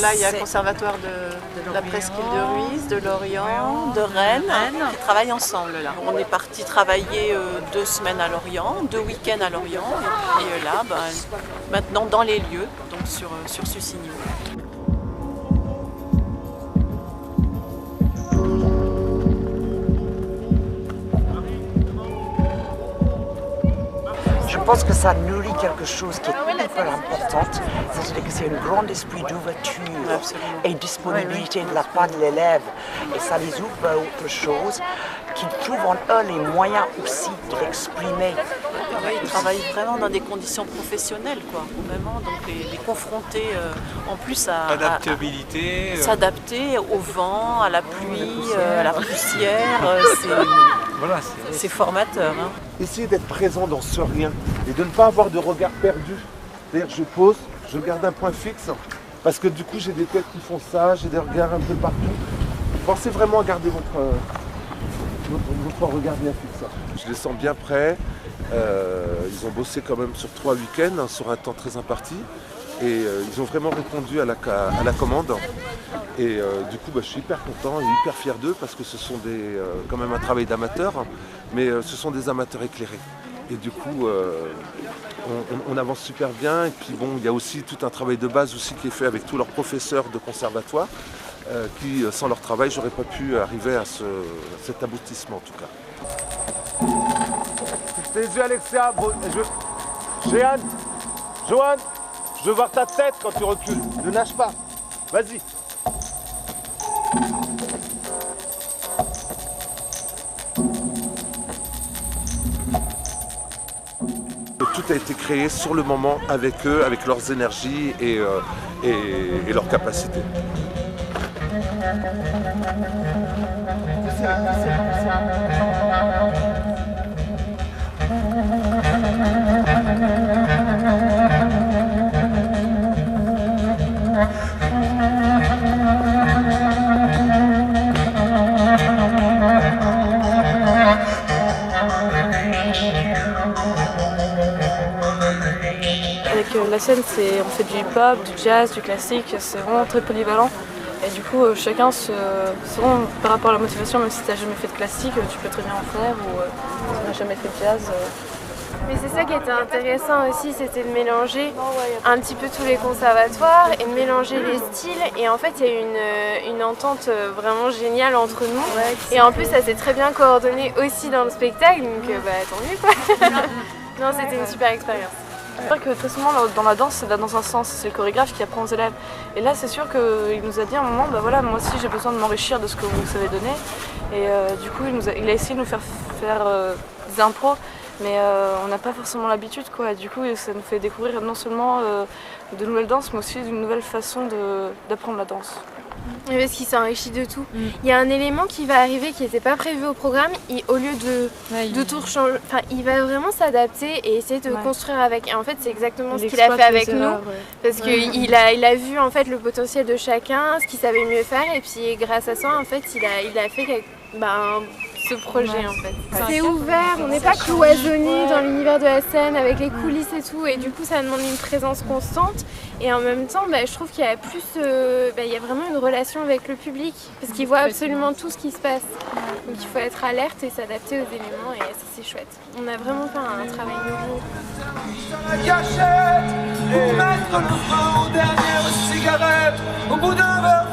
là, il y a le conservatoire de la presqu'île de Ruise, de Lorient, de Rennes, qui travaillent ensemble là. On est parti travailler 2 semaines à Lorient, 2 week-ends à Lorient, et puis là, maintenant dans les lieux, donc sur Sussigno. Je pense que ça nourrit quelque chose qui est hyper important, c'est-à-dire que c'est un grand esprit d'ouverture et disponibilité de la part de l'élève. Et ça les ouvre à autre chose, qu'ils trouvent en eux les moyens aussi de l'exprimer. Ils travaillent vraiment dans des conditions professionnelles, quoi. Vraiment, donc les confronter en plus à s'adapter au vent, à la pluie, à la poussière, c'est formateur. Hein. Essayer d'être présent dans ce rien et de ne pas avoir de regard perdu. C'est-à-dire je pose, je garde un point fixe, parce que du coup j'ai des têtes qui font ça, j'ai des regards un peu partout. Pensez vraiment à garder votre regard bien fixe. Je les sens bien prêts. Ils ont bossé quand même sur 3 week-ends, sur un temps très imparti. Et ils ont vraiment répondu à la commande. Et du coup, je suis hyper content et hyper fier d'eux parce que ce sont quand même un travail d'amateur, mais ce sont des amateurs éclairés. Et du coup, on avance super bien. Et puis bon, il y a aussi tout un travail de base aussi qui est fait avec tous leurs professeurs de conservatoire, qui, sans leur travail, j'aurais pas pu arriver à cet aboutissement en tout cas. Les yeux, Alexia. Jeanne, Joanne, je veux voir ta tête quand tu recules. Ne nage pas. Vas-y. Tout a été créé sur le moment avec eux, avec leurs énergies et leurs capacités. Avec la scène, on fait du hip-hop, du jazz, du classique, c'est vraiment très polyvalent. Et du coup, chacun, selon par rapport à la motivation, même si tu n'as jamais fait de classique, tu peux très bien en faire, ou si tu n'as jamais fait de jazz. Mais c'est ça qui était intéressant aussi, c'était de mélanger un petit peu tous les conservatoires et de mélanger les styles. Et en fait, il y a eu une entente vraiment géniale entre nous. Et en plus, ça s'est très bien coordonné aussi dans le spectacle, donc tant mieux quoi. Non, c'était une super expérience. C'est vrai que très souvent dans la danse, c'est dans un sens, c'est le chorégraphe qui apprend aux élèves. Et là, c'est sûr qu'il nous a dit à un moment, moi aussi j'ai besoin de m'enrichir de ce que vous savez donner. Et du coup, il a essayé de nous faire des impros, mais on n'a pas forcément l'habitude, quoi. Et du coup, ça nous fait découvrir non seulement de nouvelles danses, mais aussi d'une nouvelle façon d'apprendre la danse. Parce qu'il s'enrichit de tout. Il y a un élément qui va arriver qui n'était pas prévu au programme, au lieu de tout changer, il va vraiment s'adapter et essayer de construire avec. Et en fait, c'est exactement ce qu'il a fait avec nous, parce qu'il a vu en fait le potentiel de chacun, ce qu'il savait mieux faire, et puis grâce à ça, en fait, il a fait ce projet en fait. C'est ouvert, on n'est pas cloisonné dans l'univers de la scène avec les coulisses et tout, et du coup ça demande une présence constante. Et en même temps, je trouve qu'il y a plus, il y a vraiment une relation avec le public, parce qu'il voit absolument tout ce qui se passe. Donc il faut être alerte et s'adapter aux éléments, et ça c'est chouette. On a vraiment fait un travail nouveau. Pour mettre le frein aux dernières cigarettes, au bout d'un verre